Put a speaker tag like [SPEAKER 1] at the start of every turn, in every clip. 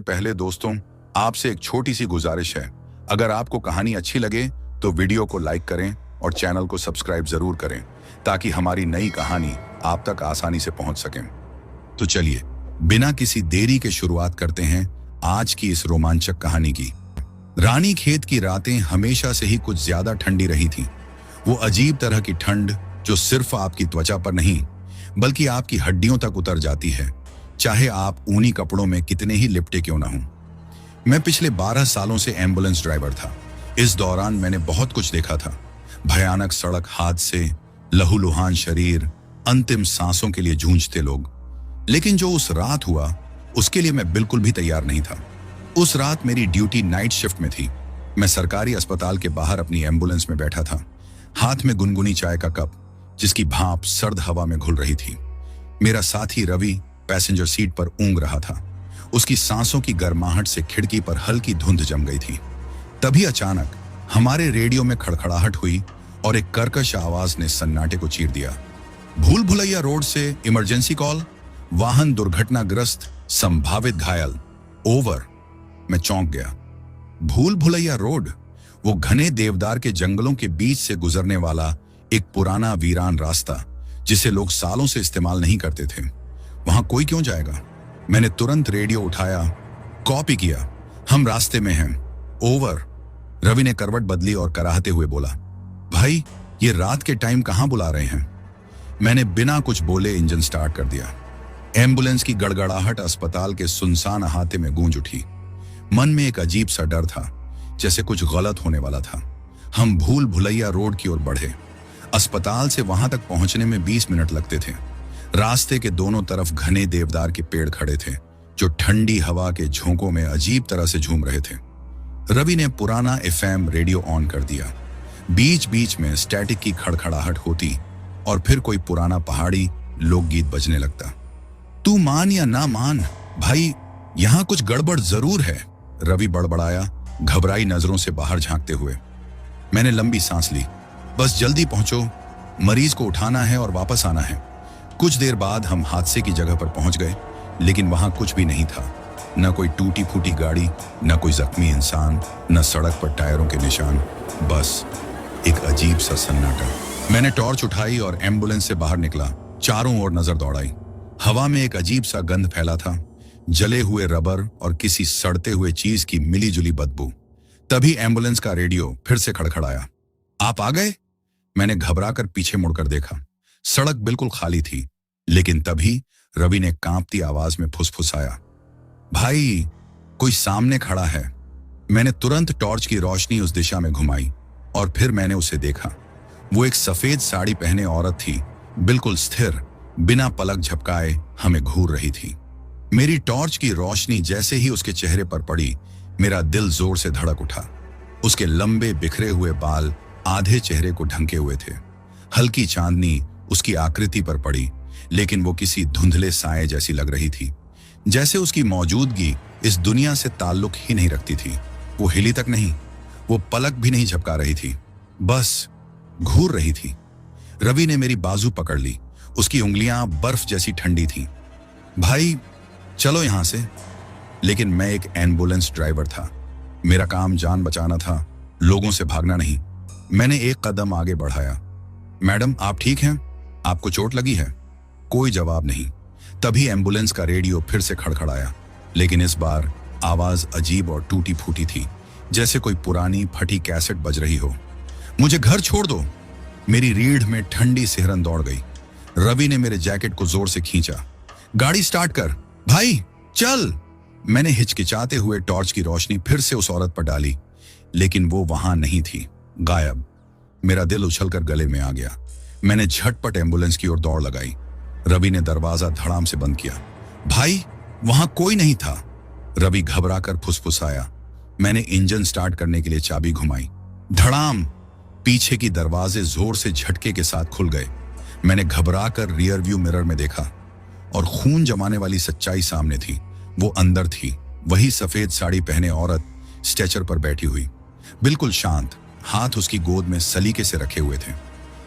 [SPEAKER 1] पहले दोस्तों, आपसे एक छोटी सी गुजारिश है। अगर आपको कहानी अच्छी लगे तो वीडियो को लाइक करें और चैनल को सब्सक्राइब जरूर करें ताकि हमारी नई कहानी आप तक आसानी से पहुंच सके। तो चलिए बिना किसी देरी के शुरुआत करते हैं आज की इस रोमांचक कहानी की। रानी खेत की रातें हमेशा से ही कुछ ज्यादा ठंडी रही थीं। वो अजीब तरह की ठंड जो सिर्फ आपकी त्वचा पर नहीं बल्कि आपकी हड्डियों तक उतर जाती है, चाहे आप ऊनी कपड़ों में कितने ही लिपटे क्यों ना हों। मैं पिछले 12 सालों से एम्बुलेंस ड्राइवर था। इस दौरान मैंने बहुत कुछ देखा था। भयानक सड़क हादसे, लहूलुहान शरीर, अंतिम सांसों के लिए जूझते लोग। लेकिन जो उस रात हुआ उसके लिए मैं बिल्कुल भी तैयार नहीं था। उस रात मेरी ड्यूटी नाइट शिफ्ट में थी। मैं सरकारी अस्पताल के बाहर अपनी एम्बुलेंस में बैठा था, हाथ में गुनगुनी चाय का कप जिसकी भाप सर्द हवा में घुल रही थी। मेरा साथी रवि पैसेंजर सीट पर ऊँग रहा था। उसकी सांसों की गर्माहट से खिड़की पर हल्की धुंध जम गई थी। तभी अचानक हमारे रेडियो में खड़खड़ाहट हुई और एक कर्कश आवाज ने सन्नाटे को चीर दिया। भूल भुलैया रोड से इमरजेंसी कॉल, वाहन दुर्घटनाग्रस्त, संभावित घायल, ओवर। मैं चौंक गया। भूल भुलैया रोड, वो घने देवदार के जंगलों के बीच से गुजरने वाला एक पुराना वीरान रास्ता जिसे लोग सालों से इस्तेमाल नहीं करते थे। वहां कोई क्यों जाएगा? मैंने तुरंत रेडियो उठाया, कॉपी किया। हम रास्ते में हैं, ओवर। रवि ने करवट बदली और कराहते हुए बोला, भाई ये रात के टाइम कहां बुला रहे हैं? मैंने बिना कुछ बोले इंजन स्टार्ट कर दिया। एम्बुलेंस की गड़गड़ाहट अस्पताल के सुनसान अहाते में गूंज उठी। मन में एक अजीब सा डर था, जैसे कुछ गलत होने वाला था। हम भूल भुलैया रोड की ओर बढ़े। अस्पताल से वहां तक पहुंचने में 20 मिनट लगते थे। रास्ते के दोनों तरफ घने देवदार के पेड़ खड़े थे जो ठंडी हवा के झोंकों में अजीब तरह से झूम रहे थे। रवि ने पुराना एफएम रेडियो ऑन कर दिया। बीच बीच में स्टैटिक की खड़खड़ाहट होती और फिर कोई पुराना पहाड़ी लोकगीत बजने लगता। तू मान या ना मान, भाई यहां कुछ गड़बड़ जरूर है, रवि बड़बड़ाया, घबराई नजरों से बाहर झांकते हुए। मैंने लंबी सांस ली। बस जल्दी पहुंचो, मरीज को उठाना है और वापस आना है। कुछ देर बाद हम हादसे की जगह पर पहुंच गए, लेकिन वहां कुछ भी नहीं था। न कोई टूटी फूटी गाड़ी, न कोई जख्मी इंसान, न सड़क पर टायरों के निशान, बस एक अजीब सा सन्नाटा। मैंने टॉर्च उठाई और एम्बुलेंस से बाहर निकला। चारों ओर नजर दौड़ाई। हवा में एक अजीब सा गंध फैला था, जले हुए रबर और किसी सड़ते हुए चीज की मिली जुली बदबू। तभी एम्बुलेंस का रेडियो फिर से खड़खड़ाया। आप आ गए? मैंने घबराकर पीछे मुड़कर देखा। सड़क बिल्कुल खाली थी, लेकिन तभी रवि ने कांपती आवाज में फुसफुसाया, भाई कोई सामने खड़ा है। मैंने तुरंत टॉर्च की रोशनी उस दिशा में घुमाई और फिर मैंने उसे देखा। वो एक सफेद साड़ी पहने औरत थी, बिल्कुल स्थिर, बिना पलक झपकाए हमें घूर रही थी। मेरी टॉर्च की रोशनी जैसे ही उसके चेहरे पर पड़ी, मेरा दिल जोर से धड़क उठा। उसके लंबे बिखरे हुए बाल आधे चेहरे को ढंके हुए थे। हल्की चांदनी उसकी आकृति पर पड़ी, लेकिन वो किसी धुंधले साए जैसी लग रही थी, जैसे उसकी मौजूदगी इस दुनिया से ताल्लुक ही नहीं रखती थी। वो हिली तक नहीं, वो पलक भी नहीं झपका रही थी, बस घूर रही थी। रवि ने मेरी बाजू पकड़ ली। उसकी उंगलियां बर्फ जैसी ठंडी थीं। भाई चलो यहां से। लेकिन मैं एक एम्बुलेंस ड्राइवर था। मेरा काम जान बचाना था, लोगों से भागना नहीं। मैंने एक कदम आगे बढ़ाया। मैडम आप ठीक हैं? आपको चोट लगी है? कोई जवाब नहीं। तभी एम्बुलेंस का रेडियो फिर से खड़खड़ाया, लेकिन इस बार आवाज अजीब और टूटी फूटी थी, जैसे कोई पुरानी फटी कैसेट बज रही हो। मुझे घर छोड़ दो। मेरी रीढ़ में ठंडी सिहरन दौड़ गई। रवि ने मेरे जैकेट को जोर से खींचा। गाड़ी स्टार्ट कर भाई, चल। मैंने हिचकिचाते हुए टॉर्च की रोशनी फिर से उस औरत पर डाली, लेकिन वो वहां नहीं थी, गायब। मेरा दिल उछलकर गले में आ गया। मैंने झटपट एम्बुलेंस की ओर दौड़ लगाई। रवि ने दरवाजा धड़ाम से बंद किया। भाई वहां कोई नहीं था, रवि घबराकर फुसफुसाया। मैंने इंजन स्टार्ट करने के लिए चाबी घुमाई। धड़ाम। पीछे की दरवाजे जोर से झटके के साथ खुल गए। मैंने घबराकर रियर व्यू मिरर में देखा और खून जमाने वाली सच्चाई सामने थी। वो अंदर थी, वही सफेद साड़ी पहने औरत स्ट्रेचर पर बैठी हुई, बिल्कुल शांत, हाथ उसकी गोद में सलीके से रखे हुए थे,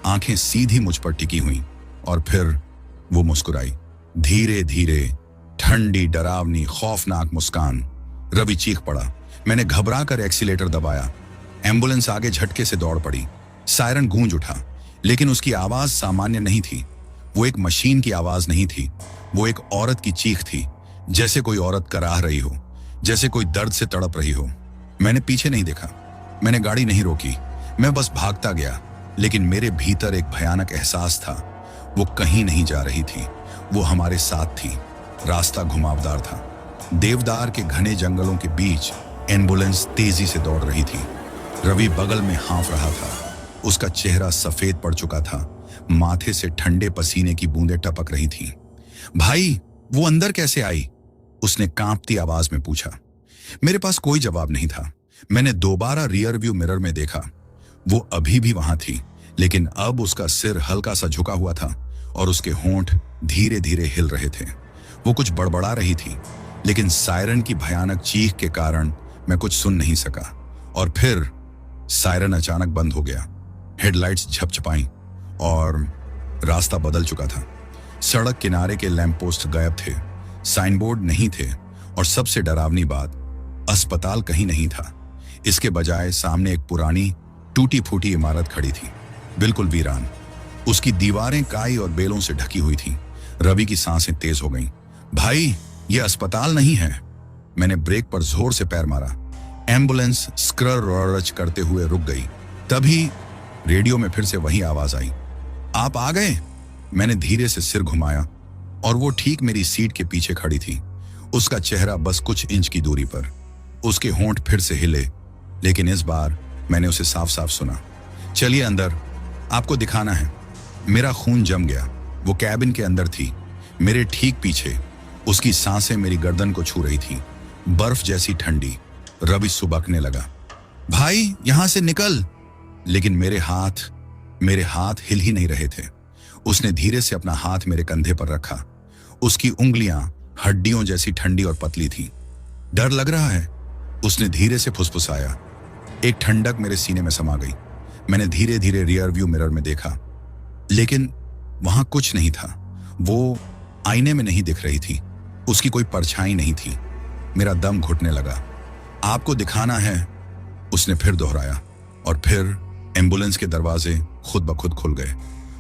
[SPEAKER 1] आंखें सीधी मुझ पर टिकी हुई। और फिर वो मुस्कुराई, धीरे धीरे, ठंडी, डरावनी, खौफनाक मुस्कान। रवि चीख पड़ा। मैंने घबरा कर एक्सीलेटर दबाया। एम्बुलेंस आगे झटके से दौड़ पड़ी। सायरन गूंज उठा, लेकिन उसकी आवाज सामान्य नहीं थी। वो एक मशीन की आवाज नहीं थी, वो एक औरत की चीख थी, जैसे कोई औरत कराह रही हो, जैसे कोई दर्द से तड़प रही हो। मैंने पीछे नहीं देखा, मैंने गाड़ी नहीं रोकी, मैं बस भागता गया। लेकिन मेरे भीतर एक भयानक एहसास था। वो कहीं नहीं जा रही थी, वो हमारे साथ थी। रास्ता घुमावदार था। देवदार के घने जंगलों के बीच एम्बुलेंस तेजी से दौड़ रही थी। रवि बगल में हाँफ रहा था। उसका चेहरा सफेद पड़ चुका था, माथे से ठंडे पसीने की बूंदें टपक रही थीं। भाई, वो अंदर कैसे आई? उसने कांपती आवाज में पूछा। मेरे पास कोई जवाब नहीं था। मैंने दोबारा रियर व्यू मिरर में देखा। वो अभी भी वहां थी, लेकिन अब उसका सिर हल्का सा झुका हुआ था और उसके होंठ धीरे धीरे हिल रहे थे। वो कुछ बड़बड़ा रही थी, लेकिन सायरन की भयानक चीख के कारण मैं कुछ सुन नहीं सका। और फिर सायरन अचानक बंद हो गया। हेडलाइट्स झपझपाई और रास्ता बदल चुका था। सड़क किनारे के लैंप पोस्ट गायब थे, साइनबोर्ड नहीं थे, और सबसे डरावनी बात, अस्पताल कहीं नहीं था। इसके बजाय सामने एक पुरानी टूटी फूटी इमारत खड़ी थी, बिल्कुल वीरान। उसकी दीवारें काई और बेलों से ढकी हुई थीं। रवि की सांसें तेज हो गईं। भाई, यह अस्पताल नहीं है। मैंने ब्रेक पर जोर से पैर मारा। एम्बुलेंस स्क्रर करते हुए रुक गई। तभी रेडियो में फिर से वही आवाज आई। आप आ गए? मैंने धीरे से सिर घुमाया और वो ठीक मेरी सीट के पीछे खड़ी थी। उसका चेहरा बस कुछ इंच की दूरी पर। उसके होंठ फिर से हिले, लेकिन इस बार मैंने उसे साफ साफ सुना। चलिए अंदर, आपको दिखाना है। मेरा खून जम गया। वो कैबिन के अंदर थी, मेरे ठीक पीछे। उसकी सांसें मेरी गर्दन को छू रही थी, बर्फ जैसी ठंडी। रवि सुबकने लगा, भाई यहां से निकल। लेकिन मेरे हाथ हिल ही नहीं रहे थे। उसने धीरे से अपना हाथ मेरे कंधे पर रखा। उसकी उंगलियां हड्डियों जैसी ठंडी और पतली थी। डर लग रहा है? उसने धीरे से फुसफुसाया। एक ठंडक मेरे सीने में समा गई। मैंने धीरे धीरे रियर व्यू मिरर में देखा, लेकिन वहां कुछ नहीं था। वो आईने में नहीं दिख रही थी, उसकी कोई परछाई नहीं थी। मेरा दम घुटने लगा। आपको दिखाना है, उसने फिर दोहराया। और फिर एम्बुलेंस के दरवाजे खुद ब खुद खुल गए,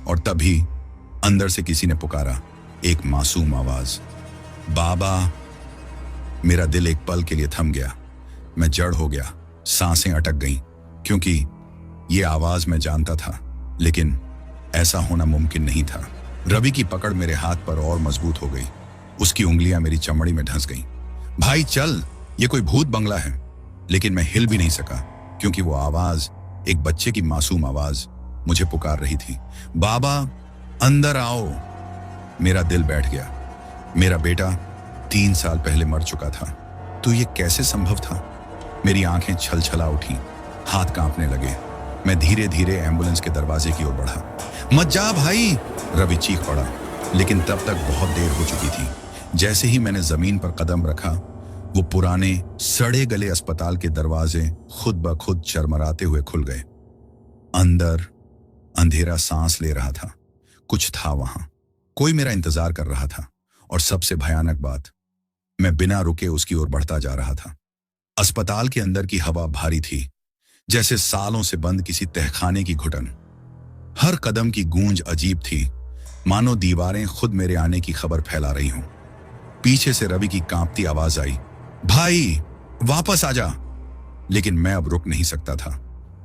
[SPEAKER 1] और तभी अंदर से किसी ने पुकारा, एक मासूम आवाज, बाबा। मेरा दिल एक पल के लिए थम गया। मैं जड़ हो गया, सांसें अटक गईं, क्योंकि ये आवाज मैं जानता था, लेकिन ऐसा होना मुमकिन नहीं था। रवि की पकड़ मेरे हाथ पर और मजबूत हो गई। उसकी उंगलियां मेरी चमड़ी में धंस गईं। भाई चल, ये कोई भूत बंगला है। लेकिन मैं हिल भी नहीं सका, क्योंकि वो आवाज, एक बच्चे की मासूम आवाज, मुझे पुकार रही थी, बाबा अंदर आओ। मेरा दिल बैठ गया। मेरा बेटा 3 साल पहले मर चुका था, तो ये कैसे संभव था? मेरी आंखें छलछला उठी, हाथ कांपने लगे। मैं धीरे धीरे एम्बुलेंस के दरवाजे की ओर बढ़ा। मत जा भाई, रवि चीख पड़ा, लेकिन तब तक बहुत देर हो चुकी थी। जैसे ही मैंने जमीन पर कदम रखा, वो पुराने सड़े गले अस्पताल के दरवाजे खुद ब खुद चरमराते हुए खुल गए। अंदर अंधेरा सांस ले रहा था। कुछ था वहां, कोई मेरा इंतजार कर रहा था। और सबसे भयानक बात, मैं बिना रुके उसकी ओर बढ़ता जा रहा था। अस्पताल के अंदर की हवा भारी थी, जैसे सालों से बंद किसी तहखाने की घुटन। हर कदम की गूंज अजीब थी, मानो दीवारें खुद मेरे आने की खबर फैला रही हों। पीछे से रवि की कांपती आवाज आई, भाई वापस आ जा। लेकिन मैं अब रुक नहीं सकता था।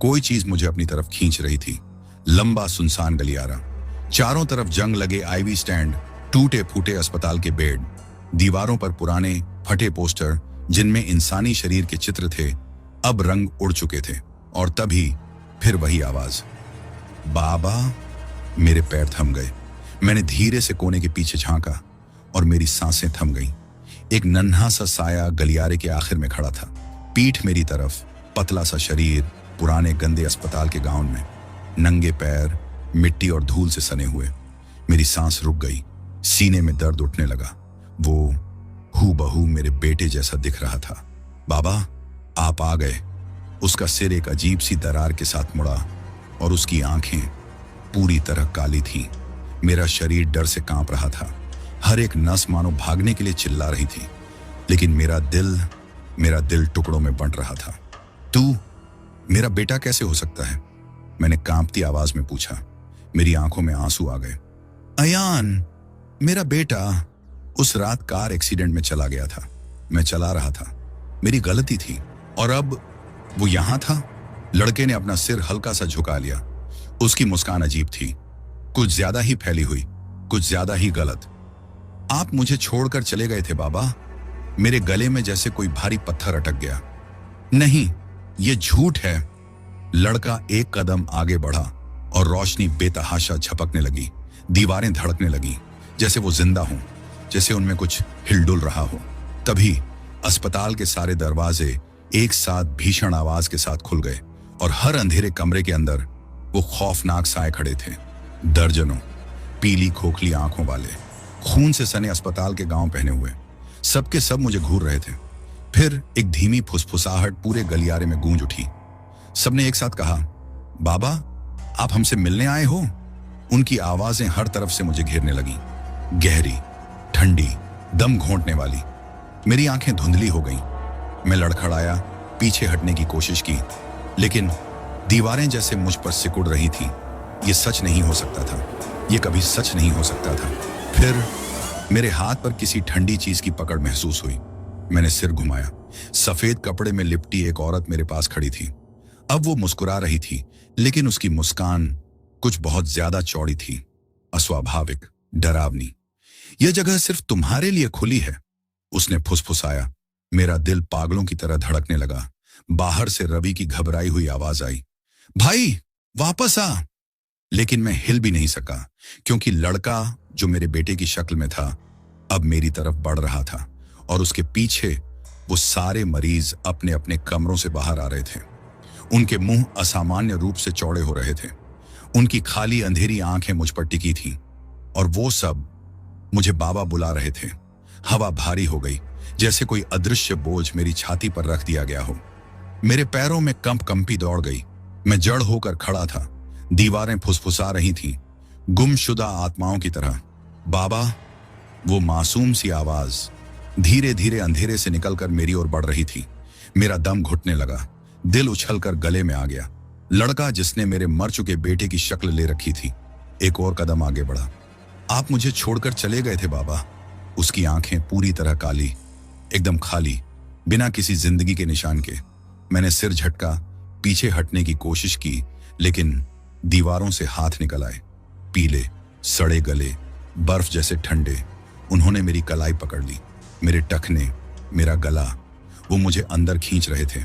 [SPEAKER 1] कोई चीज मुझे अपनी तरफ खींच रही थी। लंबा सुनसान गलियारा, चारों तरफ जंग लगे आईवी स्टैंड, टूटे फूटे अस्पताल के बेड, दीवारों पर पुराने फटे पोस्टर जिनमें इंसानी शरीर के चित्र थे, अब रंग उड़ चुके थे। और तभी फिर वही आवाज, बाबा। मेरे पैर थम गए। मैंने धीरे से कोने के पीछे झांका और मेरी सांसें थम गईं। एक नन्हा सा साया गलियारे के आखिर में खड़ा था, पीठ मेरी तरफ, पतला सा शरीर, पुराने गंदे अस्पताल के गाउन में, नंगे पैर मिट्टी और धूल से सने हुए। मेरी सांस रुक गई, सीने में दर्द उठने लगा। वो हूबहू मेरे बेटे जैसा दिख रहा था। बाबा आप आ गए। उसका सिर एक अजीब सी दरार के साथ मुड़ा और उसकी आंखें पूरी तरह काली थीं। मेरा शरीर डर से कांप रहा था। हर एक नस मानो भागने के लिए चिल्ला रही थी, लेकिन मेरा दिल मेरा दिल टुकड़ों में बंट रहा था। तू मेरा बेटा कैसे हो सकता है? मैंने कांपती आवाज में पूछा। मेरी आंखों में आंसू आ गए। अयान, मेरा बेटा उस रात कार एक्सीडेंट में चला गया था। मैं चला रहा था, मेरी गलती थी, और अब वो यहां था। लड़के ने अपना सिर हल्का सा झुका लिया। उसकी मुस्कान अजीब थी, कुछ ज्यादा ही फैली हुई, कुछ ज्यादा ही गलत। आप मुझे छोड़कर चले गए थे बाबा। मेरे गले में जैसे कोई भारी पत्थर अटक गया। नहीं, ये झूठ है। लड़का एक कदम आगे बढ़ा और रोशनी बेतहाशा झपकने लगी। दीवारें धड़कने लगी, जैसे वो जिंदा हों, जैसे उनमें कुछ हिलडुल रहा हो। तभी अस्पताल के सारे दरवाजे एक साथ भीषण आवाज के साथ खुल गए और हर अंधेरे कमरे के अंदर वो खौफनाक साए खड़े थे। दर्जनों पीली खोखली आंखों वाले, खून से सने अस्पताल के गांव पहने हुए, सबके सब मुझे घूर रहे थे। फिर एक धीमी फुसफुसाहट पूरे गलियारे में गूंज उठी। सबने एक साथ कहा, बाबा आप हमसे मिलने आए हो? उनकी आवाजें हर तरफ से मुझे घेरने लगी, गहरी, ठंडी, दम घोंटने वाली। मेरी आंखें धुंधली हो गईं। मैं लड़खड़ाया, पीछे हटने की कोशिश की, लेकिन दीवारें जैसे मुझ पर सिकुड़ रही थीं। ये सच नहीं हो सकता था, ये कभी सच नहीं हो सकता था। फिर मेरे हाथ पर किसी ठंडी चीज की पकड़ महसूस हुई। मैंने सिर घुमाया। सफेद कपड़े में लिपटी एक औरत मेरे पास खड़ी थी। अब वो मुस्कुरा रही थी, लेकिन उसकी मुस्कान कुछ बहुत ज्यादा चौड़ी थी, अस्वाभाविक, डरावनी। यह जगह सिर्फ तुम्हारे लिए खुली है, उसने फुसफुसाया। मेरा दिल पागलों की तरह धड़कने लगा। बाहर से रवि की घबराई हुई आवाज आई, भाई वापस आ। लेकिन मैं हिल भी नहीं सका, क्योंकि लड़का जो मेरे बेटे की शक्ल में था अब मेरी तरफ बढ़ रहा था, और उसके पीछे वो सारे मरीज अपने अपने कमरों से बाहर आ रहे थे। उनके मुंह असामान्य रूप से चौड़े हो रहे थे। उनकी खाली अंधेरी आंखें मुझ पर टिकी थीं, और वो सब मुझे बाबा बुला रहे थे। हवा भारी हो गई, जैसे कोई अदृश्य बोझ मेरी छाती पर रख दिया गया हो। मेरे पैरों में कंपी दौड़ गई। मैं जड़ होकर खड़ा था। दीवारें फुसफुसा रही थीं, गुमशुदा आत्माओं की तरह। बाबा, वो मासूम सी आवाज धीरे धीरे अंधेरे से निकलकर मेरी ओर बढ़ रही थी। मेरा दम घुटने लगा, दिल उछलकर गले में आ गया। लड़का जिसने मेरे मर चुके बेटे की शक्ल ले रखी थी एक और कदम आगे बढ़ा। आप मुझे छोड़कर चले गए थे बाबा। उसकी आंखें पूरी तरह काली, एकदम खाली, बिना किसी जिंदगी के निशान के। मैंने सिर झटका, पीछे हटने की कोशिश की, लेकिन दीवारों से हाथ निकल आए, पीले, सड़े गले, बर्फ जैसे ठंडे। उन्होंने मेरी कलाई पकड़ ली, मेरे टखने, मेरा गला। वो मुझे अंदर खींच रहे थे।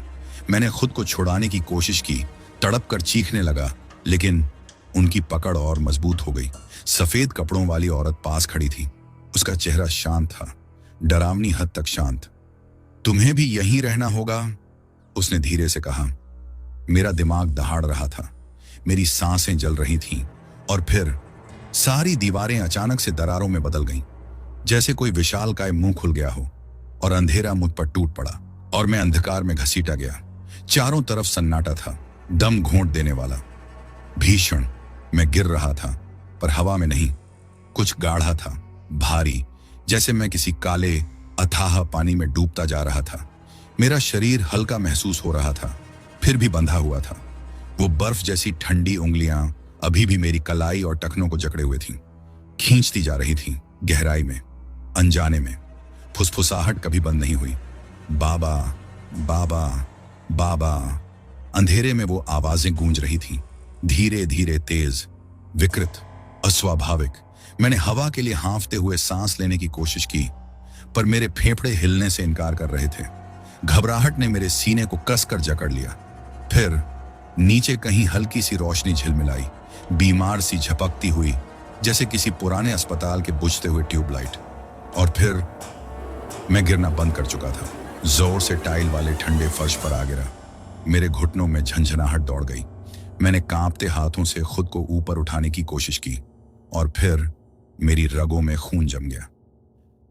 [SPEAKER 1] मैंने खुद को छुड़ाने की कोशिश की, तड़प कर चीखने लगा, लेकिन उनकी पकड़ और मजबूत हो गई। सफेद कपड़ों वाली औरत पास खड़ी थी। उसका चेहरा शांत था, डरावनी हद तक शांत। तुम्हें भी यहीं रहना होगा, उसने धीरे से कहा। मेरा दिमाग दहाड़ रहा था, मेरी सांसें जल रही थीं, और फिर सारी दीवारें अचानक से दरारों में बदल गईं, जैसे कोई विशालकाय मुंह खुल गया हो, और अंधेरा मुझ पर टूट पड़ा, और मैं अंधकार में घसीटा गया। चारों तरफ सन्नाटा था, दम घोंट देने वाला, भीषण। मैं गिर रहा था, पर हवा में नहीं। कुछ गाढ़ा था, भारी, जैसे मैं किसी काले अथाह पानी में डूबता जा रहा था। मेरा शरीर हल्का महसूस हो रहा था, फिर भी बंधा हुआ था। वो बर्फ जैसी ठंडी उंगलियां अभी भी मेरी कलाई और टखनों को जकड़े हुए थीं, खींचती जा रही थीं, गहराई में, अनजाने में। फुसफुसाहट कभी बंद नहीं हुई। बाबा, बाबा, बाबा। अंधेरे में वो आवाजें गूंज रही थीं, धीरे धीरे, तेज, विकृत, अस्वाभाविक। मैंने हवा के लिए हाँफते हुए सांस लेने की कोशिश की, पर मेरे फेफड़े हिलने से इनकार कर रहे थे। घबराहट ने मेरे सीने को कसकर जकड़ लिया। फिर नीचे कहीं हल्की सी रोशनी झिलमिलाई, बीमार सी झपकती हुई, जैसे किसी पुराने अस्पताल के बुझते हुए ट्यूबलाइट। और फिर मैं गिरना बंद कर चुका था। जोर से टाइल वाले ठंडे फर्श पर आ गिरा। मेरे घुटनों में झंझनाहट दौड़ गई। मैंने कांपते हाथों से खुद को ऊपर उठाने की कोशिश की, और फिर मेरी रगों में खून जम गया।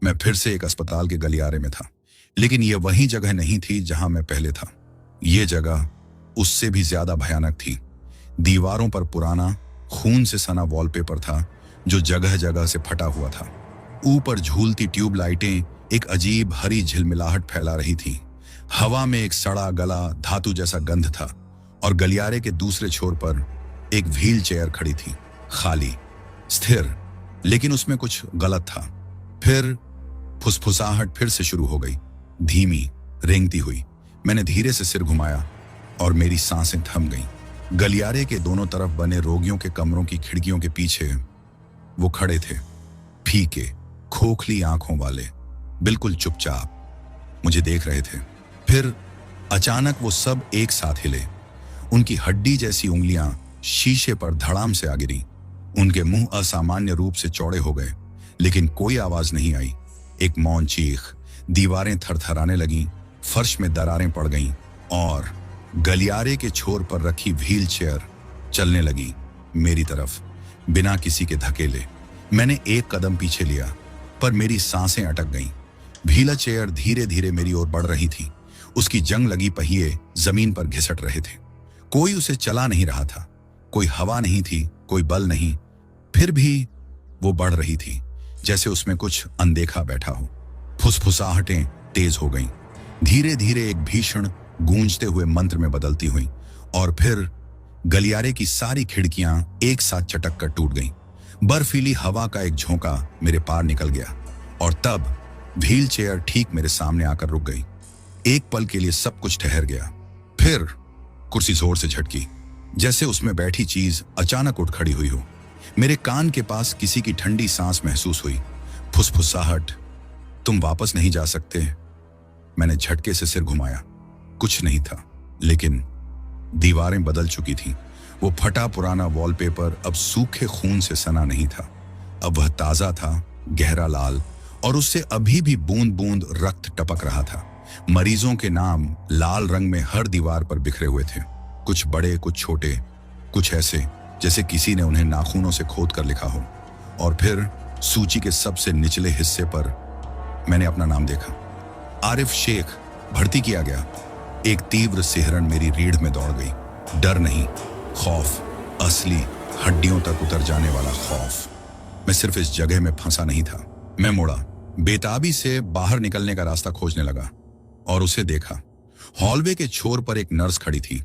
[SPEAKER 1] मैं फिर से एक अस्पताल के गलियारे में था, लेकिन यह वही जगह नहीं थी जहां मैं पहले था। यह जगह उससे भी ज्यादा भयानक थी। दीवारों पर पुराना, खून से सना वॉलपेपर था, जो जगह जगह से फटा हुआ था। ऊपर झूलती ट्यूबलाइटें एक अजीब हरी झिलमिलाहट फैला रही थी। हवा में एक सड़ा गला धातु जैसा गंध था और गलियारे के दूसरे छोर पर एक व्हील चेयर खड़ी थी, खाली, स्थिर, लेकिन उसमें कुछ गलत था। फिर फुसफुसाहट फिर से शुरू हो गई, धीमी, रेंगती हुई। मैंने धीरे से सिर घुमाया और मेरी सांसें थम गईं। गलियारे के दोनों तरफ बने रोगियों के कमरों की खिड़कियों के पीछे वो खड़े थे, फीके, खोखली आंखों वाले, बिल्कुल चुपचाप मुझे देख रहे थे। फिर अचानक वो सब एक साथ हिले। उनकी हड्डी जैसी उंगलियां शीशे पर धड़ाम से आ गिरी। उनके मुंह असामान्य रूप से चौड़े हो गए, लेकिन कोई आवाज नहीं आई। एक मौन चीख, दीवारें थरथराने लगीं, फर्श में दरारें पड़ गईं और गलियारे के छोर पर रखी व्हील चेयर चलने लगी मेरी तरफ, बिना किसी के धकेले। मैंने एक कदम पीछे लिया, पर मेरी सांसें अटक गईं। व्हील चेयर धीरे धीरे मेरी ओर बढ़ रही थी। उसकी जंग लगी पहिए जमीन पर घिसट रहे थे। कोई उसे चला नहीं रहा था, कोई हवा नहीं थी, कोई बल नहीं। फिर भी वो बढ़ रही थी, जैसे उसमें कुछ अनदेखा बैठा हो। फुसफुसाहटें तेज हो गईं, धीरे धीरे एक भीषण गूंजते हुए मंत्र में बदलती हुई, और फिर गलियारे की सारी खिड़कियां एक साथ चटक कर टूट गईं। बर्फीली हवा का एक झोंका मेरे पार निकल गया और तब व्हील चेयर ठीक मेरे सामने आकर रुक गई। एक पल के लिए सब कुछ ठहर गया। फिर कुर्सी जोर से झटकी, जैसे उसमें बैठी चीज अचानक उठ खड़ी हुई हो। मेरे कान के पास किसी की ठंडी सांस महसूस हुई। फुसफुसाहट, तुम वापस नहीं जा सकते। मैंने झटके से सिर घुमाया। कुछ नहीं था, लेकिन दीवारें बदल चुकी थीं। वो फटा पुराना वॉलपेपर अब सूखे खून से सना नहीं था। अब वह ताजा था, गहरा लाल, और उससे अभी भी बूंद बूंद रक्त टपक रहा था। मरीजों के नाम लाल रंग में हर दीवार पर बिखरे हुए थे, कुछ बड़े, कुछ छोटे, कुछ ऐसे जैसे किसी ने उन्हें नाखूनों से खोद कर लिखा हो। और फिर सूची के सबसे निचले हिस्से पर मैंने अपना नाम देखा, आरिफ शेख, भर्ती किया गया। एक तीव्र सिहरन मेरी रीढ़ में दौड़ गई। डर नहीं, खौफ, असली, हड्डियों तक उतर जाने वाला खौफ। मैं सिर्फ इस जगह में फंसा नहीं था। मैं मुड़ा, बेताबी से बाहर निकलने का रास्ता खोजने लगा और उसे देखा। हॉलवे के छोर पर एक नर्स खड़ी थी।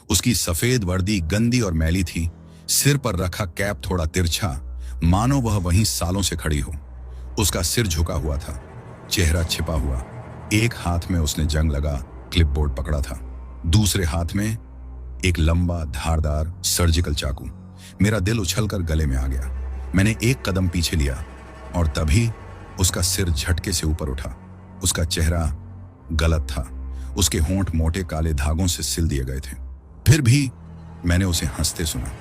[SPEAKER 1] उसकी सफेद वर्दी गंदी और मैली थी, सिर पर रखा कैप थोड़ा तिरछा, मानो वह वहीं सालों से खड़ी हो। उसका सिर झुका हुआ था, चेहरा छिपा हुआ। एक हाथ में उसने जंग लगा क्लिपबोर्ड पकड़ा था, दूसरे हाथ में एक लंबा धारदार सर्जिकल चाकू। मेरा दिल उछलकर गले में आ गया। मैंने एक कदम पीछे लिया और तभी उसका सिर झटके से ऊपर उठा। उसका चेहरा गलत था, उसके होंठ मोटे काले धागों से सिल दिए गए थे। फिर भी मैंने उसे हंसते सुना,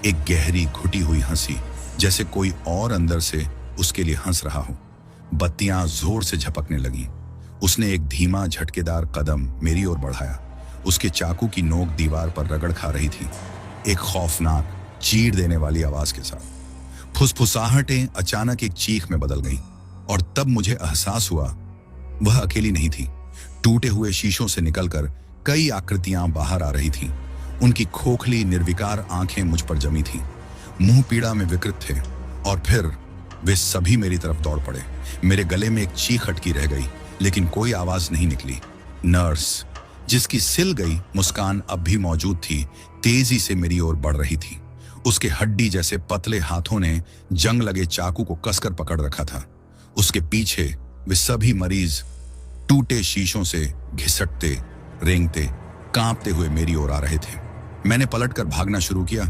[SPEAKER 1] एक गहरी घुटी हुई हंसी, जैसे कोई और अंदर से उसके लिए हंस रहा हो। बत्तियां जोर से झपकने लगीं। उसने एक धीमा झटकेदार कदम मेरी ओर बढ़ाया। उसके चाकू की नोक दीवार पर रगड़ खा रही थी, एक खौफनाक चीर देने वाली आवाज के साथ। फुसफुसाहटें अचानक एक चीख में बदल गईं और तब मुझे एहसास हुआ वह अकेली नहीं थी। टूटे हुए शीशों से निकलकर कई आकृतियां बाहर आ रही थीं। उनकी खोखली निर्विकार आंखें मुझ पर जमी थीं, मुंह पीड़ा में विकृत थे, और फिर वे सभी मेरी तरफ दौड़ पड़े। मेरे गले में एक चीख अटकी रह गई, लेकिन कोई आवाज नहीं निकली। नर्स, जिसकी सिल गई मुस्कान अब भी मौजूद थी, तेजी से मेरी ओर बढ़ रही थी। उसके हड्डी जैसे पतले हाथों ने जंग लगे चाकू को कसकर पकड़ रखा था। उसके पीछे वे सभी मरीज टूटे शीशों से घिसटते, रेंगते, कांपते हुए मेरी ओर आ रहे थे। मैंने पलटकर भागना शुरू किया।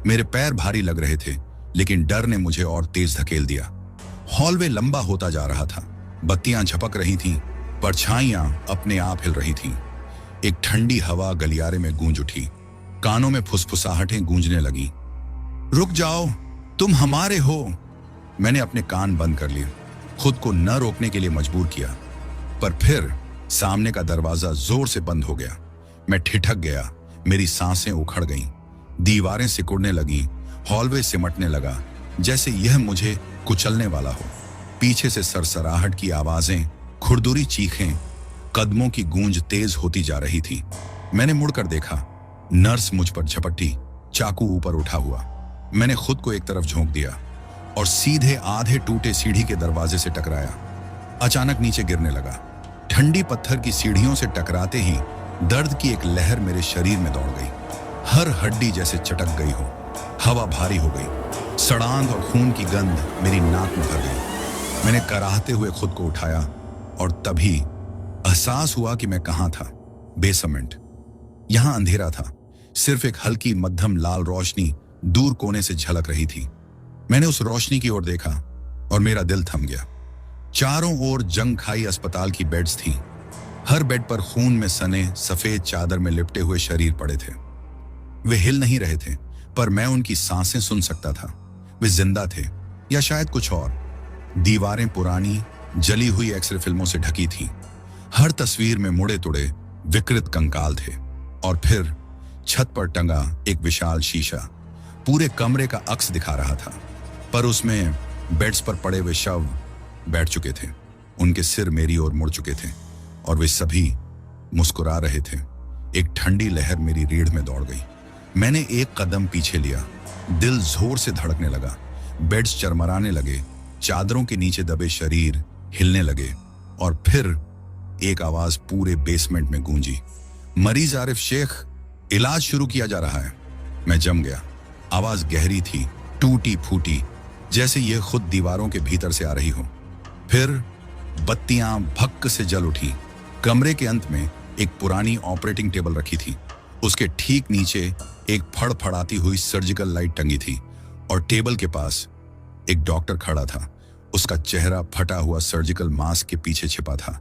[SPEAKER 1] मेरे पैर भारी लग रहे थे, लेकिन डर ने मुझे और तेज धकेल दिया। हॉलवे लंबा होता जा रहा था। बत्तियां झपक रही थीं, परछाइयां अपने आप हिल रही थीं। एक ठंडी हवा गलियारे में गूंज उठी। कानों में फुसफुसाहटें गूंजने लगीं। रुक जाओ, तुम हमारे हो। मैंने अपने कान बंद कर लिए, खुद को न रोकने के लिए मजबूर किया, पर फिर सामने का दरवाजा जोर से बंद हो गया। मैं ठिठक गया, मेरी सांसें उखड़ गईं, दीवारें सिकुड़ने लगीं, हॉलवे सिमटने लगा, जैसे यह मुझे कुचलने वाला हो। पीछे से सरसराहट की आवाजें, खुरदुरी चीखें, कदमों की गूंज तेज होती जा रही थी। मैंने मुड़कर देखा, नर्स मुझ पर झपटी, चाकू ऊपर उठा हुआ। मैंने खुद को एक तरफ झोंक दिया और सीधे आधे टूटे सीढ़ी के दरवाजे से टकराया। अचानक नीचे गिरने लगा। ठंडी पत्थर की सीढ़ियों से टकराते ही दर्द की एक लहर मेरे शरीर में दौड़ गई। हर हड्डी जैसे चटक गई हो। हवा भारी हो गई। सड़ांध और खून की गंध मेरी नाक में भर गई। मैंने कराहते हुए खुद को उठाया और तभी एहसास हुआ कि मैं कहां था। बेसमेंट। यहां अंधेरा था। सिर्फ एक हल्की मध्यम लाल रोशनी दूर कोने से झलक रही थी। मैंने उस रोशनी की ओर देखा और मेरा दिल थम गया। चारों ओर जंग खाई अस्पताल की बेड्स थीं। हर बेड पर खून में सने सफेद चादर में लिपटे हुए शरीर पड़े थे। वे हिल नहीं रहे थे, पर मैं उनकी सांसें सुन सकता था। वे जिंदा थे या शायद कुछ और। दीवारें पुरानी जली हुई एक्सरे फिल्मों से ढकी थीं। हर तस्वीर में मुड़े तुड़े विकृत कंकाल थे। और फिर छत पर टंगा एक विशाल शीशा पूरे कमरे का अक्स दिखा रहा था, पर उसमें बेड्स पर पड़े हुए शव बैठ चुके थे। उनके सिर मेरी ओर मुड़ चुके थे और वे सभी मुस्कुरा रहे थे। एक ठंडी लहर मेरी रीढ़ में दौड़ गई। मैंने एक कदम पीछे लिया। दिल जोर से धड़कने लगा। बेड्स चरमराने लगे। चादरों के नीचे दबे शरीर हिलने लगे और फिर एक आवाज पूरे बेसमेंट में गूंजी, मरीज आरिफ शेख, इलाज शुरू किया जा रहा है। मैं जम गया। आवाज गहरी थी, टूटी फूटी, जैसे यह खुद दीवारों के भीतर से आ रही हो। फिर बत्तियां भक्क से जल उठी। कमरे के अंत में एक पुरानी ऑपरेटिंग टेबल रखी थी। उसके ठीक नीचे एक फड़फड़ाती हुई सर्जिकल लाइट टंगी थी और टेबल के पास एक डॉक्टर खड़ा था। उसका चेहरा फटा हुआ सर्जिकल मास्क के पीछे छिपा था।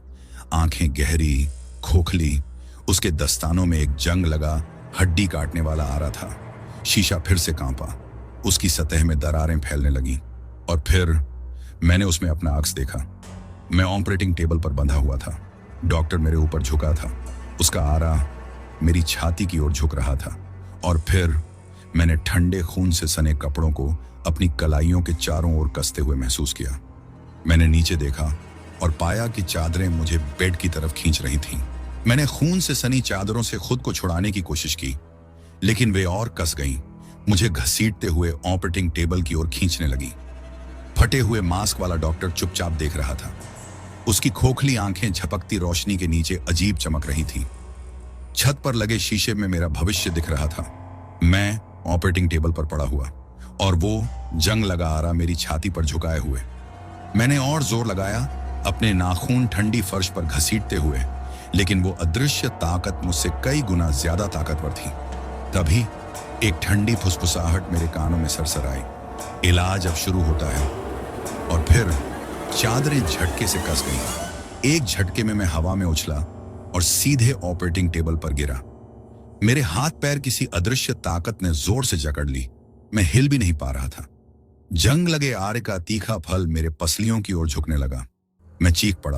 [SPEAKER 1] आंखें गहरी, खोखली। उसके दस्तानों में एक जंग लगा हड्डी काटने वाला आरा था। शीशा फिर से कांपा। उसकी सतह में दरारें फैलने लगीं और फिर मैंने उसमें अपना अक्स देखा। मैं ऑपरेटिंग टेबल पर बंधा हुआ था। डॉक्टर मेरे ऊपर झुका था। उसका आरा मेरी छाती की ओर झुक रहा था और फिर मैंने ठंडे खून से सने कपड़ों को अपनी कलाइयों के चारों ओर कसते हुए महसूस किया। मैंने नीचे देखा और पाया कि चादरें मुझे बेड की तरफ खींच रही थीं। मैंने खून से सनी चादरों से खुद को छुड़ाने की कोशिश की, लेकिन वे और कस गईं। मुझे घसीटते हुए ऑपरेटिंग टेबल की ओर खींचने लगी। फटे हुए मास्क वाला डॉक्टर चुपचाप देख रहा था। उसकी खोखली आंखें झपकती रोशनी के नीचे अजीब चमक रही थी। छत पर लगे शीशे में मेरा भविष्य दिख रहा था। मैं ऑपरेटिंग टेबल पर पड़ा हुआ और वो जंग लगा आरा मेरी छाती पर झुकाए हुए। मैंने और जोर लगाया, अपने नाखून ठंडी फर्श पर घसीटते हुए, लेकिन वो अदृश्य ताकत मुझसे कई गुना ज्यादा ताकतवर थी। तभी एक ठंडी फुसफुसाहट मेरे कानों में सरसर आई। इलाज अब शुरू होता है। और फिर चादरें झटके से कस गईं। एक झटके में मैं हवा में उछला और सीधे ऑपरेटिंग टेबल पर गिरा। मेरे हाथ पैर किसी अदृश्य ताकत ने जोर से जकड़ ली। मैं हिल भी नहीं पा रहा था। जंग लगे आरे का तीखा फल मेरे पसलियों की ओर झुकने लगा। मैं चीख पड़ा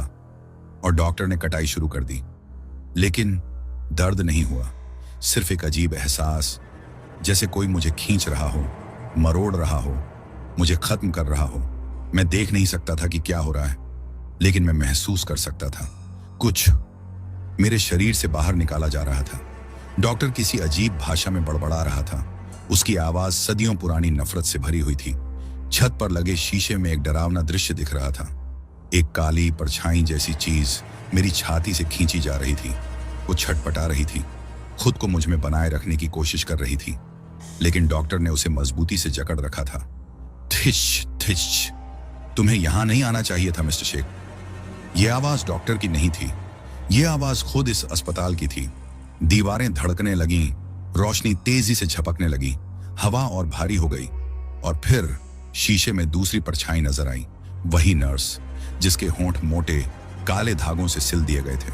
[SPEAKER 1] और डॉक्टर ने कटाई शुरू कर दी, लेकिन दर्द नहीं हुआ। सिर्फ एक अजीब एहसास, जैसे कोई मुझे खींच रहा हो, मरोड़ रहा हो, मुझे खत्म कर रहा हो। मैं देख नहीं सकता था कि क्या हो रहा है, लेकिन मैं महसूस कर सकता था कुछ मेरे शरीर से बाहर निकाला जा रहा था। डॉक्टर किसी अजीब भाषा में बड़बड़ा रहा था। उसकी आवाज सदियों पुरानी नफरत से भरी हुई थी। छत पर लगे शीशे में एक डरावना दृश्य दिख रहा था। एक काली परछाई जैसी चीज मेरी छाती से खींची जा रही थी। वो छटपटा रही थी, खुद को मुझ में बनाए रखने की कोशिश कर रही थी, लेकिन डॉक्टर ने उसे मजबूती से जकड़ रखा था। थिश थिश, तुम्हें यहां नहीं आना चाहिए था मिस्टर शेख। यह आवाज डॉक्टर की नहीं थी। यह आवाज खुद इस अस्पताल की थी। दीवारें धड़कने लगीं, रोशनी तेजी से झपकने लगी, हवा और भारी हो गई और फिर शीशे में दूसरी परछाई नजर आई। वही नर्स जिसके होंठ मोटे काले धागों से सिल दिए गए थे।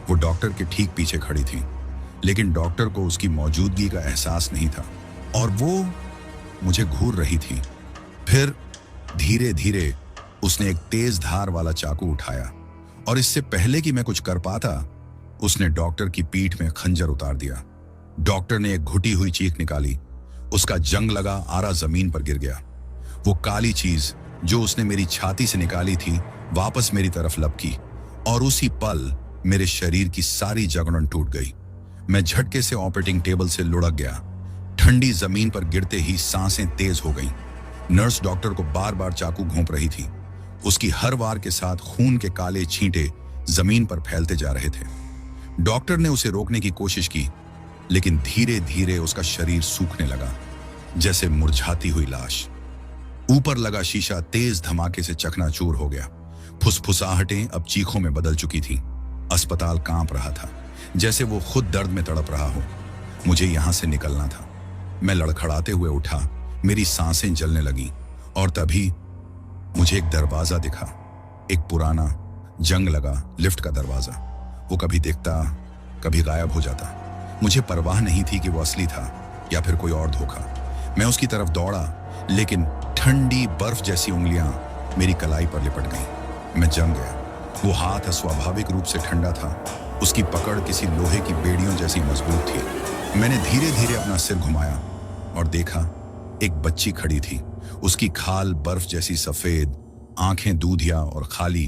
[SPEAKER 1] वो डॉक्टर के ठीक पीछे खड़ी थी, लेकिन डॉक्टर को उसकी मौजूदगी का एहसास नहीं था और वो मुझे घूर रही थी। फिर धीरे धीरे उसने एक तेज धार वाला चाकू उठाया और इससे पहले कि मैं कुछ कर पाता, उसने डॉक्टर की पीठ में खंजर उतार दिया। डॉक्टर ने एक घुटी हुई चीख निकाली। उसका जंग लगा आरा जमीन पर गिर गया। वो काली चीज जो उसने मेरी छाती से निकाली थी वापस मेरी तरफ लपकी और उसी पल मेरे शरीर की सारी जगड़न टूट गई। मैं झटके से ऑपरेटिंग टेबल से लुढ़क गया। ठंडी जमीन पर गिरते ही सांसें तेज हो गईं। नर्स डॉक्टर को बार बार चाकू घोंप रही थी। उसकी हर वार के साथ खून के काले छींटे जमीन पर फैलते जा रहे थे। डॉक्टर ने उसे रोकने की कोशिश की, लेकिन धीरे धीरे उसका शरीर सूखने लगा, जैसे मुरझाती हुई लाश। ऊपर लगा शीशा तेज धमाके से चकनाचूर हो गया। फुसफुसाहटें अब चीखों में बदल चुकी थीं। अस्पताल कांप रहा था, जैसे वो खुद दर्द में तड़प रहा हो। मुझे यहां से निकलना था। मैं लड़खड़ाते हुए उठा, मेरी सांसें जलने लगी, और तभी मुझे एक दरवाजा दिखा। एक पुराना, जंग लगा लिफ्ट का दरवाजा। वो कभी दिखता, कभी गायब हो जाता। मुझे परवाह नहीं थी कि वो असली था या फिर कोई और धोखा। मैं उसकी तरफ दौड़ा, लेकिन ठंडी बर्फ जैसी उंगलियां मेरी कलाई पर लिपट गईं। मैं जम गया। वो हाथ अस्वाभाविक रूप से ठंडा था। उसकी पकड़ किसी लोहे की बेड़ियों जैसी मजबूत थी। मैंने धीरे धीरे अपना सिर घुमाया और देखा, एक बच्ची खड़ी थी। उसकी खाल बर्फ जैसी सफेद, आंखें दूधिया और खाली,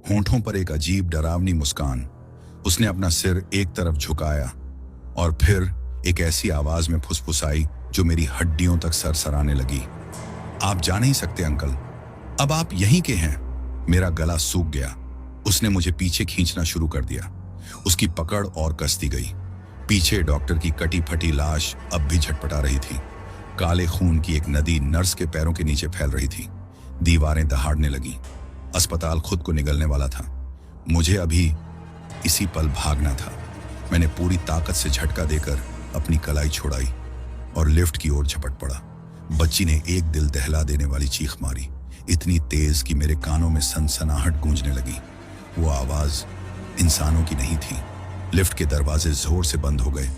[SPEAKER 1] होंठों पर एक अजीब डरावनी मुस्कान। उसने अपना सिर एक तरफ झुकाया और फिर एक ऐसी आवाज में फुसफुसाई जो मेरी हड्डियों तक सरसराने लगी। आप जा नहीं सकते अंकल, अब आप यहीं के हैं। मेरा गला सूख गया। उसने मुझे पीछे खींचना शुरू कर दिया। उसकी पकड़ और कसती गई। पीछे डॉक्टर की कटी फटी लाश अब भी झटपटा रही थी। काले खून की एक नदी नर्स के पैरों के नीचे फैल रही थी। दीवारें दहाड़ने लगी। अस्पताल खुद को निगलने वाला था। मुझे अभी इसी पल भागना था। मैंने पूरी ताकत से झटका देकर अपनी कलाई छोड़ाई और लिफ्ट की ओर झपट पड़ा। बच्ची ने एक दिल दहला देने वाली चीख मारी, इतनी तेज कि मेरे कानों में सनसनाहट गूंजने लगी। वो आवाज इंसानों की नहीं थी। लिफ्ट के दरवाजे जोर से बंद हो गए,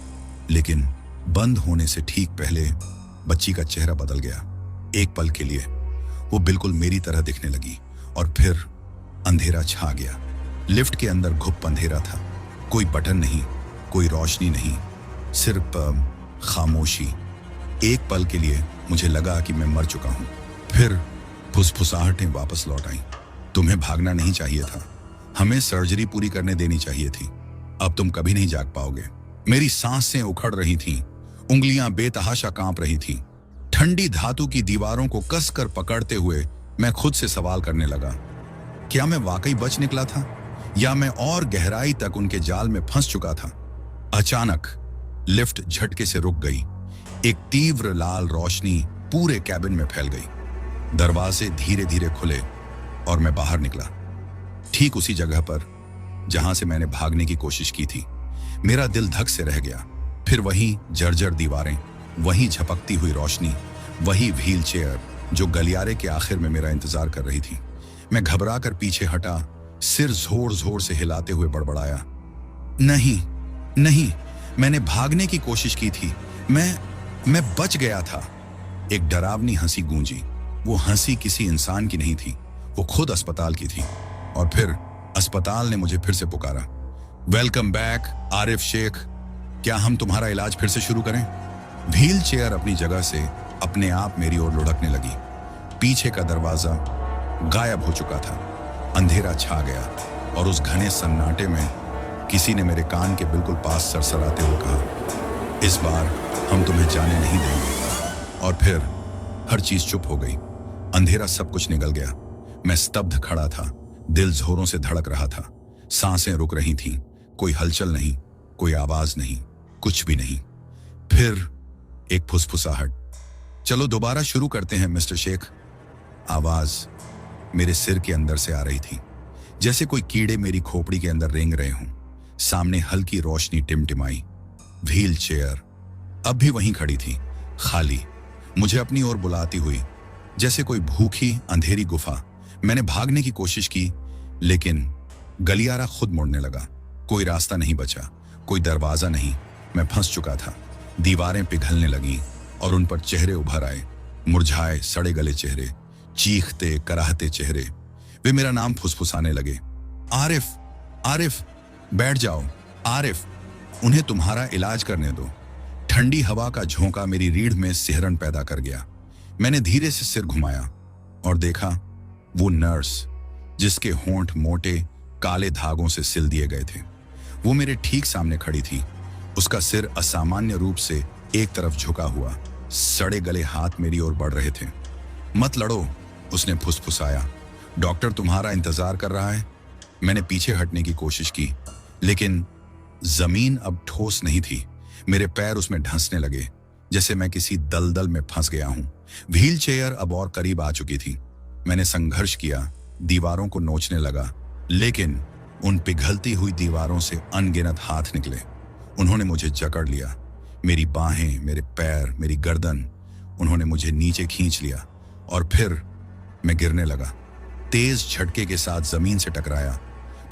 [SPEAKER 1] लेकिन बंद होने से ठीक पहले बच्ची का चेहरा बदल गया। एक पल के लिए वो बिल्कुल मेरी तरह दिखने लगी और फिर अंधेरा छा गया। लिफ्ट के अंदर घुप अंधेरा था। कोई बटन नहीं, कोई रोशनी नहीं, सिर्फ खामोशी। एक पल के लिए मुझे लगा कि मैं मर चुका हूं। फिर फुसफुसाहटें वापस लौट आईं। तुम्हें भागना नहीं चाहिए था, हमें सर्जरी पूरी करने देनी चाहिए थी। अब तुम कभी नहीं जाग पाओगे। मेरी सांसें उखड़ रही थीं, उंगलियां बेतहाशा कांप रही थीं। ठंडी धातु की दीवारों को कसकर पकड़ते हुए मैं खुद से सवाल करने लगा, क्या मैं वाकई बच निकला था या मैं और गहराई तक उनके जाल में फंस चुका था? अचानक लिफ्ट झटके से रुक गई। एक तीव्र लाल रोशनी पूरे कैबिन में फैल गई। दरवाजे धीरे धीरे खुले और मैं बाहर निकला, ठीक उसी जगह पर जहां से मैंने भागने की कोशिश की थी। मेरा दिल धक से रह गया। फिर वही जर्जर दीवारें, वही झपकती हुई रोशनी, वही व्हील चेयर जो गलियारे के आखिर में मेरा इंतजार कर रही थी। मैं घबरा कर पीछे हटा, सिर जोर जोर से हिलाते हुए बड़बड़ाया, नहीं नहीं, मैंने भागने की कोशिश की थी, मैं बच गया था। एक डरावनी हंसी गूंजी। वो हंसी किसी इंसान की नहीं थी, वो खुद अस्पताल की थी। और फिर अस्पताल ने मुझे फिर से पुकारा, वेलकम बैक आरिफ शेख, क्या हम तुम्हारा इलाज फिर से शुरू करें? व्हील चेयर अपनी जगह से अपने आप मेरी ओर लुढ़कने लगी। पीछे का दरवाजा गायब हो चुका था। अंधेरा छा गया और उस घने सन्नाटे में किसी ने मेरे कान के बिल्कुल पास सरसराते हुए कहा, इस बार हम तुम्हें जाने नहीं देंगे। और फिर हर चीज चुप हो गई। अंधेरा सब कुछ निगल गया। मैं स्तब्ध खड़ा था, दिल जोरों से धड़क रहा था। सांसें रुक रही थीं, कोई हलचल नहीं, कोई आवाज नहीं, कुछ भी नहीं। फिर एक फुसफुसाहट, चलो दोबारा शुरू करते हैं मिस्टर शेख। आवाज मेरे सिर के अंदर से आ रही थी, जैसे कोई कीड़े मेरी खोपड़ी के अंदर रेंग रहे हों। सामने हल्की रोशनी टिमटिमाई। व्हील चेयर अब भी वहीं खड़ी थी, खाली, मुझे अपनी ओर बुलाती हुई, जैसे कोई भूखी अंधेरी गुफा। मैंने भागने की कोशिश की, लेकिन गलियारा खुद मुड़ने लगा। कोई रास्ता नहीं बचा, कोई दरवाजा नहीं। मैं फंस चुका था। दीवारें पिघलने लगीं और उन पर चेहरे उभर आए, मुरझाए सड़े गले चेहरे, चीखते कराहते चेहरे। वे मेरा नाम फुसफुसाने लगे, आरिफ, आरिफ, बैठ जाओ आरिफ, उन्हें तुम्हारा इलाज करने दो। ठंडी हवा का झोंका मेरी रीढ़ में सिहरन पैदा कर गया। मैंने धीरे से सिर घुमाया और देखा वो नर्स जिसके होंठ मोटे काले धागों से सिल दिए गए थे, वो मेरे ठीक सामने खड़ी थी। उसका सिर असामान्य रूप से एक तरफ झुका हुआ, सड़े गले हाथ मेरी ओर बढ़ रहे थे। मत लड़ो, उसने फुसफुसाया, डॉक्टर तुम्हारा इंतजार कर रहा है। मैंने पीछे हटने की कोशिश की, लेकिन जमीन अब ठोस नहीं थी। मेरे पैर उसमें ढंसने लगे, जैसे मैं किसी दलदल में फंस गया हूं। व्हील चेयर अब और करीब आ चुकी थी। मैंने संघर्ष किया, दीवारों को नोचने लगा, लेकिन उन पिघलती हुई दीवारों से अनगिनत हाथ निकले। उन्होंने मुझे जकड़ लिया, मेरी बाहें, मेरे पैर, मेरी गर्दन। उन्होंने मुझे नीचे खींच लिया और फिर मैं गिरने लगा। तेज झटके के साथ जमीन से टकराया।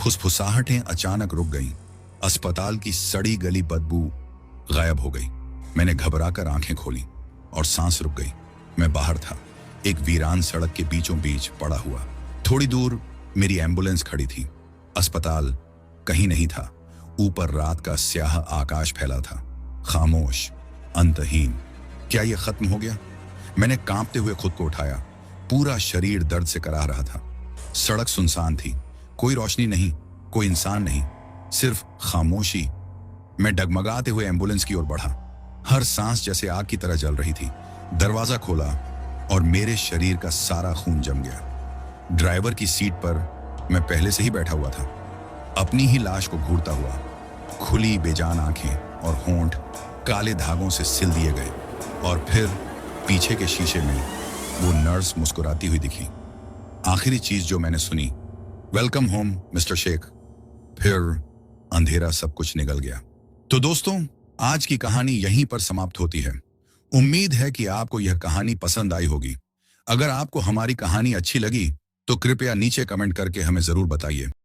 [SPEAKER 1] फुसफुसाहटें अचानक रुक गईं। अस्पताल की सड़ी गली बदबू गायब हो गई। मैंने घबराकर आंखें खोली और सांस रुक गई। मैं बाहर था, एक वीरान सड़क के बीचों बीच पड़ा हुआ। थोड़ी दूर मेरी एम्बुलेंस खड़ी थी। अस्पताल कहीं नहीं था। ऊपर रात का स्याह आकाश फैला था, खामोश, अंतहीन। क्या यह खत्म हो गया? मैंने कांपते हुए खुद को उठाया। पूरा शरीर दर्द से कराह रहा था। सड़क सुनसान थी, कोई रोशनी नहीं, कोई इंसान नहीं, सिर्फ खामोशी। मैं डगमगाते हुए एम्बुलेंस की ओर बढ़ा। हर सांस जैसे आग की तरह जल रही थी। दरवाजा खोला और मेरे शरीर का सारा खून जम गया। ड्राइवर की सीट पर मैं पहले से ही बैठा हुआ था, अपनी ही लाश को घूरता हुआ। खुली बेजान आंखें और होंठ काले धागों से सिल दिए गए। और फिर पीछे के शीशे में वो नर्स मुस्कुराती हुई दिखी। आखिरी चीज जो मैंने सुनी, वेलकम होम मिस्टर शेख। फिर अंधेरा सब कुछ निगल गया। तो दोस्तों, आज की कहानी यहीं पर समाप्त होती है। उम्मीद है कि आपको यह कहानी पसंद आई होगी। अगर आपको हमारी कहानी अच्छी लगी तो कृपया नीचे कमेंट करके हमें जरूर बताइए।